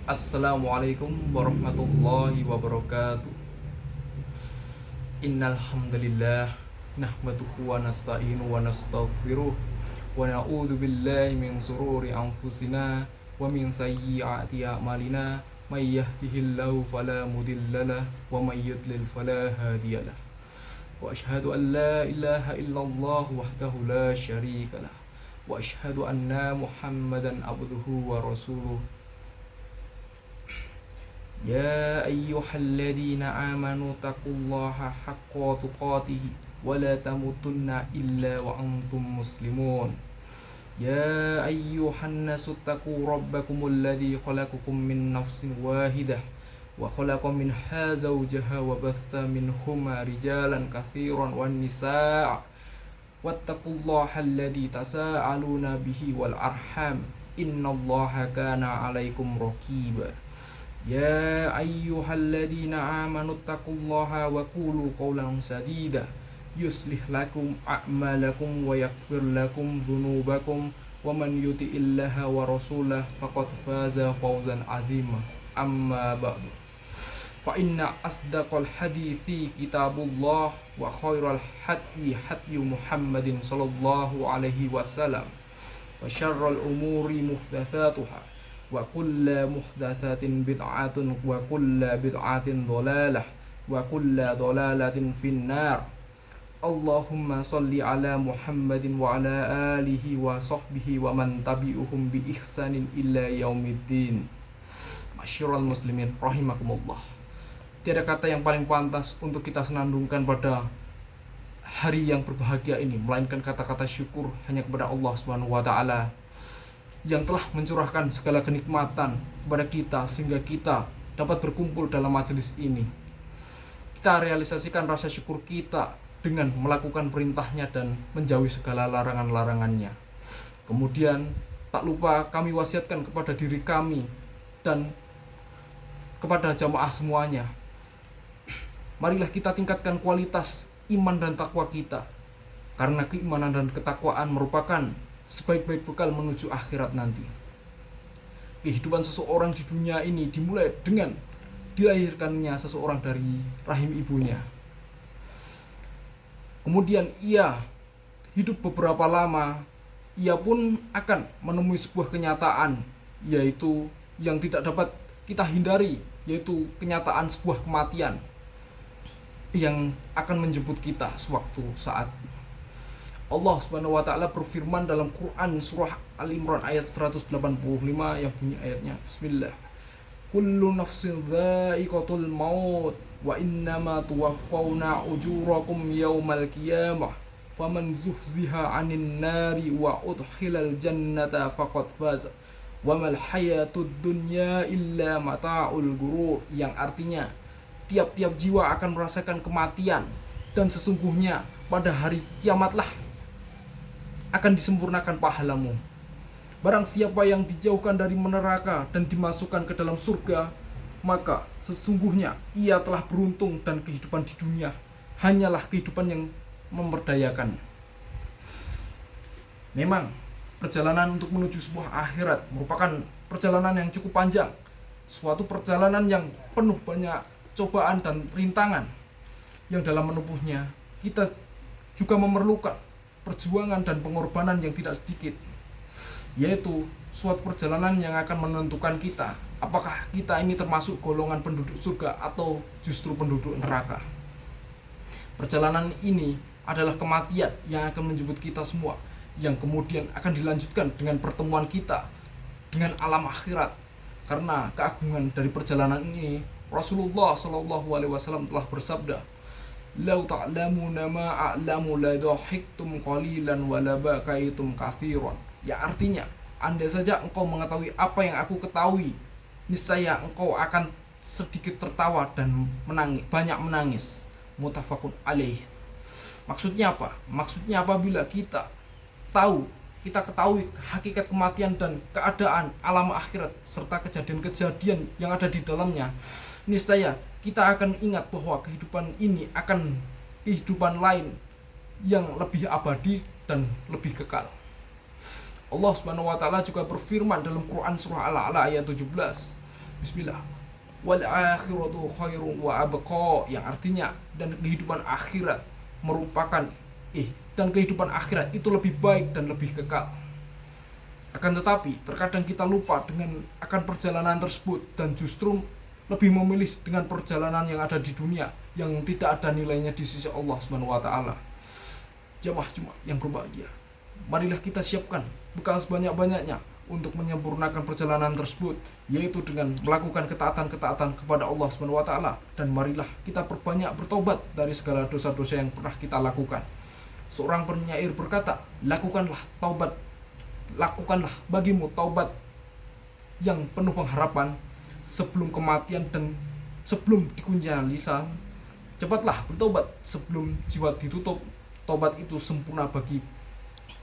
Assalamualaikum warahmatullahi wabarakatuh. Innal hamdalillah nahmaduhu wa nasta'inu wa nastaghfiruh wa na'udzu billahi min sururi anfusina wa min sayyiati a'malina may yahdihillahu fala mudhillalah wa may yudlil fala hadiyalah. Wa asyhadu an la ilaha illallah wahdahu la syarikalah wa asyhadu anna Muhammadan abduhu wa rasuluh. يا أيها الذين آمنوا اتقوا الله حق تقاته ولا تموتن إلا وأنتم مسلمون. يا أيها الناس اتقوا ربكم الذي خلقكم من نفس واحدة وخلق منها زوجها وبث منهما رجالا كثيرا والنساء واتقوا الله الذي تساءلون به والأرحام إن الله كان عليكم رقيبا. يا أيها الذين آمنوا اتقوا الله وقولوا قولا سديدا يصلح لكم أعمالكم ويغفر لكم ذنوبكم ومن يطع الله ورسوله فقد فاز فوزا عظيما. أما بعد فإن أصدق الحديث كتاب الله وخير الهدي هدي محمد صلى الله عليه وسلم وشر الأمور محدثاتها wa kulla muhdatsatin bid'atun wa kulla bid'atin dhalalah wa kulla dhalalatin finnar. Allahumma shalli ala Muhammadin wa ala alihi wa sahbihi wa man tabi'uhum bi ihsanin illa yaumiddin. Masyiral muslimin rahimakumullah. Tiada kata yang paling pantas untuk kita senandungkan pada hari yang berbahagia ini melainkan kata-kata syukur hanya kepada Allah Subhanahu wa taala yang telah mencurahkan segala kenikmatan kepada kita sehingga kita dapat berkumpul dalam majelis ini. Kita realisasikan rasa syukur kita dengan melakukan perintahnya dan menjauhi segala larangan-larangannya. Kemudian tak lupa kami wasiatkan kepada diri kami dan kepada jamaah semuanya. Marilah kita tingkatkan kualitas iman dan takwa kita, karena keimanan dan ketakwaan merupakan sebaik-baik bekal menuju akhirat nanti. Kehidupan seseorang di dunia ini dimulai dengan dilahirkannya seseorang dari rahim ibunya. Kemudian ia hidup beberapa lama, ia pun akan menemui sebuah kenyataan, yaitu yang tidak dapat kita hindari, yaitu kenyataan sebuah kematian yang akan menjemput kita sewaktu saat. Allah Subhanahu wa taala berfirman dalam Quran surah Al-Imran ayat 185 yang bunyi ayatnya bismillah. Kullu nafsin dha'iqatul maut wa innama tuwaffawna ujurakum yaumal qiyamah faman zuhziha 'anil nari wa udkhilal jannata faqad faza wa mal hayatud dunya illa mata'ul ghurur, yang artinya tiap-tiap jiwa akan merasakan kematian dan sesungguhnya pada hari kiamatlah akan disempurnakan pahalamu. Barang siapa yang dijauhkan dari neraka dan dimasukkan ke dalam surga, maka sesungguhnya ia telah beruntung dan kehidupan di dunia hanyalah kehidupan yang memberdayakan. Memang perjalanan untuk menuju sebuah akhirat merupakan perjalanan yang cukup panjang, suatu perjalanan yang penuh banyak cobaan dan rintangan, yang dalam menempuhnya kita juga memerlukan perjuangan dan pengorbanan yang tidak sedikit, yaitu suatu perjalanan yang akan menentukan kita apakah kita ini termasuk golongan penduduk surga atau justru penduduk neraka. Perjalanan ini adalah kematian yang akan menjemput kita semua, yang kemudian akan dilanjutkan dengan pertemuan kita dengan alam akhirat. Karena keagungan dari perjalanan ini, Rasulullah SAW telah bersabda, "Lau ta'lamuna ma a'lamu la dhahiktum qalilan wa la bakaitum katsiran." Ya artinya, andai saja engkau mengetahui apa yang aku ketahui, niscaya engkau akan sedikit tertawa dan banyak menangis. Muttafaqun alaih. Maksudnya apa? Maksudnya apabila kita ketahui hakikat kematian dan keadaan alam akhirat serta kejadian-kejadian yang ada di dalamnya, niscaya kita akan ingat bahwa kehidupan ini akan kehidupan lain yang lebih abadi dan lebih kekal. Allah Subhanahu wa taala juga berfirman dalam Quran surah Al-A'la ayat 17, Bismillah. Wal akhiratu khairun wa abqa, yang artinya dan kehidupan akhirat merupakan dan kehidupan akhirat itu lebih baik dan lebih kekal. Akan tetapi terkadang kita lupa dengan akan perjalanan tersebut dan justru lebih memilih dengan perjalanan yang ada di dunia yang tidak ada nilainya di sisi Allah Subhanahu wa taala. Jamaah Jumat yang berbahagia, marilah kita siapkan bekal sebanyak-banyaknya untuk menyempurnakan perjalanan tersebut, yaitu dengan melakukan ketaatan-ketaatan kepada Allah Subhanahu wa taala, dan marilah kita perbanyak bertobat dari segala dosa-dosa yang pernah kita lakukan. Seorang penyair berkata, lakukanlah bagimu taubat yang penuh pengharapan sebelum kematian dan sebelum dikunci lisan. Cepatlah bertobat sebelum jiwa ditutup. Taubat itu sempurna bagi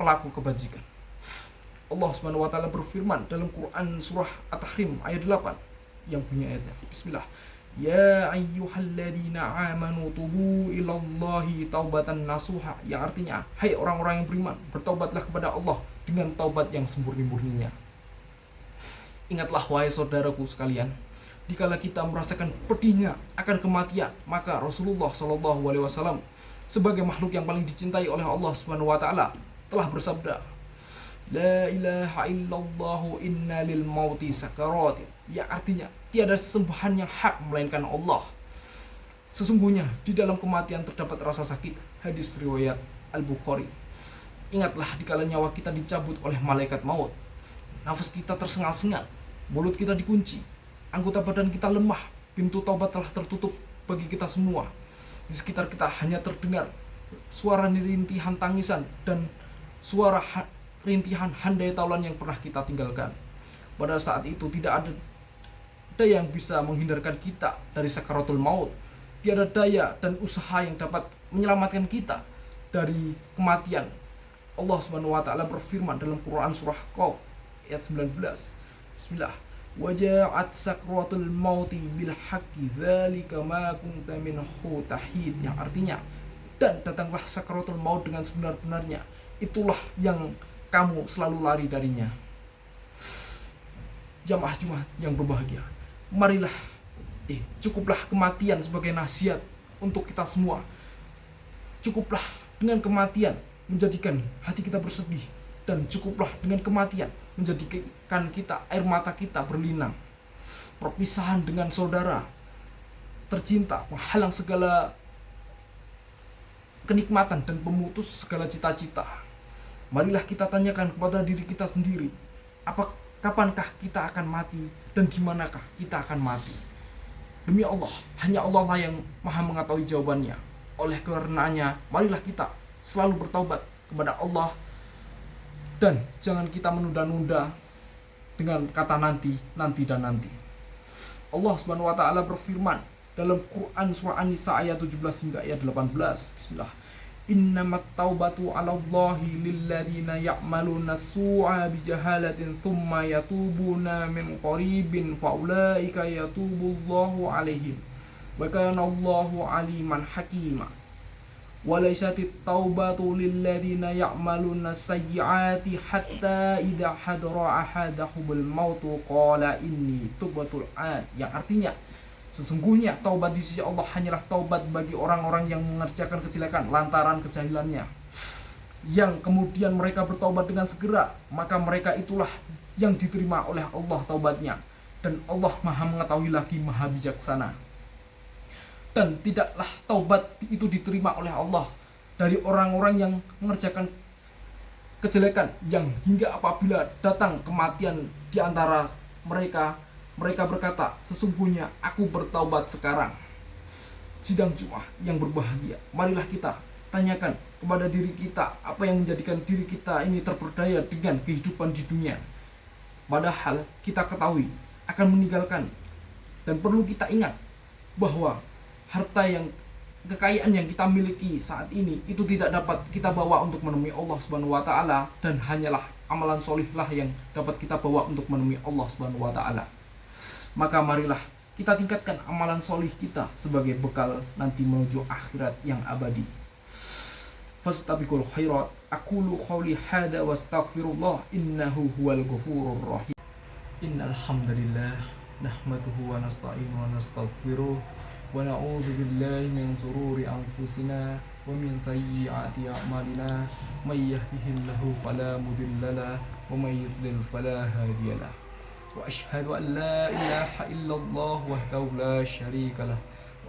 pelaku kebajikan. Allah Subhanahu wa taala berfirman dalam Quran surah At-Tahrim ayat 8 yang punya ayatnya. Bismillah. Ya ayyuhalladzina amanu tubu ilallahi taubatan nasuha, yang artinya hai orang-orang yang beriman, bertaubatlah kepada Allah dengan taubat yang semurni-murninya. Ingatlah wahai saudaraku sekalian, dikala kita merasakan pedihnya akan kematian, maka Rasulullah SAW sebagai makhluk yang paling dicintai oleh Allah Subhanahu wa taala telah bersabda, La ilaha illallah inna lil mauti sakarat, yang artinya tiada sesembahan yang hak melainkan Allah. Sesungguhnya di dalam kematian terdapat rasa sakit. Hadis riwayat Al-Bukhari. Ingatlah dikala nyawa kita dicabut oleh malaikat maut, nafas kita tersengal-sengal, mulut kita dikunci, anggota badan kita lemah, pintu taubat telah tertutup bagi kita semua. Di sekitar kita hanya terdengar suara rintihan tangisan dan suara rintihan handai taulan yang pernah kita tinggalkan. Pada saat itu tidak ada daya yang bisa menghindarkan kita dari sakaratul maut. Tiada daya dan usaha yang dapat menyelamatkan kita dari kematian. Allah Subhanahu wa taala berfirman dalam Quran surah Qaf ayat 19. Bismillah. Waja'at sakratul mauti bil haqqi dzalika ma kunta minhu tahid, yang artinya dan datanglah sakratul maut dengan sebenar-benarnya, itulah yang kamu selalu lari darinya. Jamaah Jumat yang berbahagia, marilah cukuplah kematian sebagai nasihat untuk kita semua. Cukuplah dengan kematian menjadikan hati kita bersedih, dan cukuplah dengan kematian menjadikan kita air mata kita berlinang. Perpisahan dengan saudara tercinta menghalang segala kenikmatan dan pemutus segala cita-cita. Marilah kita tanyakan kepada diri kita sendiri, kapankah kita akan mati dan di manakah kita akan mati? Demi Allah, hanya Allah lah yang maha mengetahui jawabannya. Oleh karenanya, marilah kita selalu bertaubat kepada Allah, dan jangan kita menunda-nunda dengan kata nanti. Allah Subhanahu wa taala berfirman dalam Quran surah An-Nisa ayat 17 hingga ayat 18. Bismillah. Innamat taubatu 'alallahi lilladzina ya'maluna as-su'a bijahalatin tsumma yatubuna min qaribin faulaika yatubullahu 'alaihim wa kana Allahu 'aliman hakima. Walaisatit taubatu lilladzina ya'maluna sayyi'ati hatta idza hadara ahadahumul mautu qala inni tubtul an, yang artinya sesungguhnya taubat di sisi Allah hanyalah taubat bagi orang-orang yang mengerjakan kejelekan lantaran kejahilannya, yang kemudian mereka bertaubat dengan segera, maka mereka itulah yang diterima oleh Allah taubatnya, dan Allah maha mengetahui lagi maha bijaksana. Dan tidaklah taubat itu diterima oleh Allah dari orang-orang yang mengerjakan kejelekan, yang hingga apabila datang kematian di antara mereka berkata, sesungguhnya aku bertaubat sekarang. Sidang Jumat yang berbahagia, marilah kita tanyakan kepada diri kita, apa yang menjadikan diri kita ini terperdaya dengan kehidupan di dunia, padahal kita ketahui akan meninggalkan. Dan perlu kita ingat bahwa harta kekayaan yang kita miliki saat ini itu tidak dapat kita bawa untuk menemui Allah Subhanahu wa taala, dan hanyalah amalan solihlah yang dapat kita bawa untuk menemui Allah Subhanahu wa taala. Maka marilah kita tingkatkan amalan solih kita sebagai bekal nanti menuju akhirat yang abadi. Fastabiqul khairat. Aqulu qouli hadza wastaghfirullah innahu huwal ghafurur rahim. Innal hamdalillah nahmaduhu wa nasta'inu wa nastaghfiruh wa na'udzu billahi min shururi anfusina wa min sayyiati a'malina may yahdihillahu fala mudhillalah wa may yudlil fala hadiyalah wa asyhadu an la ilaha illallah wahdahu la syarikalah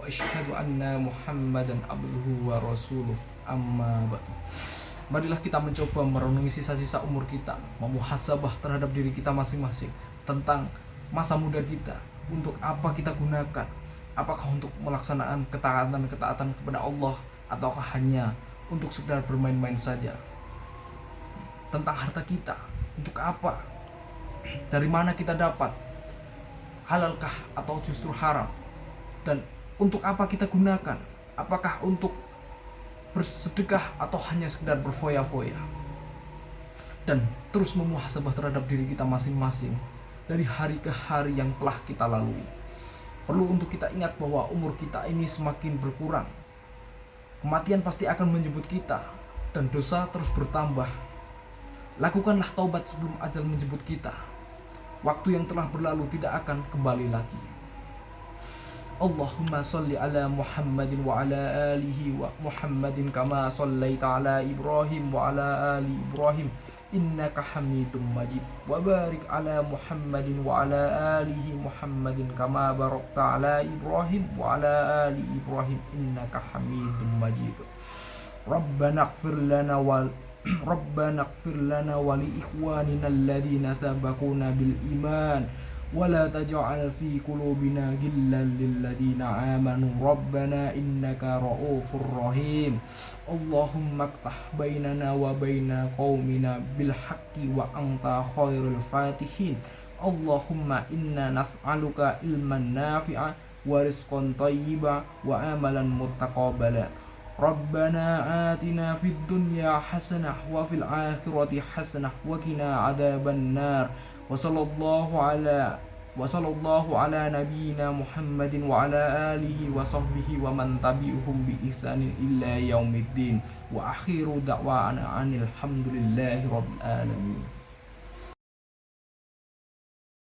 wa asyhadu anna Muhammadan abduhu wa rasuluh amma ba'du. Marilah kita mencoba merenungi sisa-sisa umur kita, memuhasabah terhadap diri kita masing-masing tentang masa muda kita. Untuk apa kita gunakan? Apakah untuk melaksanakan ketaatan kepada Allah, ataukah hanya untuk sekedar bermain-main saja? Tentang harta kita, untuk apa? Dari mana kita dapat? Halalkah atau justru haram? Dan untuk apa kita gunakan? Apakah untuk bersedekah atau hanya sekedar berfoya-foya? Dan terus memuhasabah terhadap diri kita masing-masing dari hari ke hari yang telah kita lalui. Perlu untuk kita ingat bahwa umur kita ini semakin berkurang. Kematian pasti akan menjemput kita dan dosa terus bertambah. Lakukanlah taubat sebelum ajal menjemput kita. Waktu yang telah berlalu tidak akan kembali lagi. Allahumma salli ala Muhammadin wa ala alihi wa Muhammadin kama sallaita ala Ibrahim wa ala ali Ibrahim innaka Hamidum Majid wa barik ala Muhammadin wa ala alihi Muhammadin kama barakta ala Ibrahim wa ala ali Ibrahim innaka Hamidum Majid. Rabbana ighfir lana wa li ikhwanina alladhina sabaquna bil iman ولا تجعل في قلوبنا غلا للذين آمنوا ربنا إنك رؤوف رحيم اللهم افتح بيننا وبين قومنا بالحق وأنت خير الفاتحين اللهم إنا نسألك علما نافعا ورزقا طيبا وعملا متقبلا ربنا آتنا في الدنيا حسنة وفي الآخرة حسنة وقنا عذاب النار وصلى الله على نبينا محمد وعلى آله وصحبه ومن تبعهم بإحسان إلى يوم الدين وآخر دعوانا أن الحمد لله رب العالمين.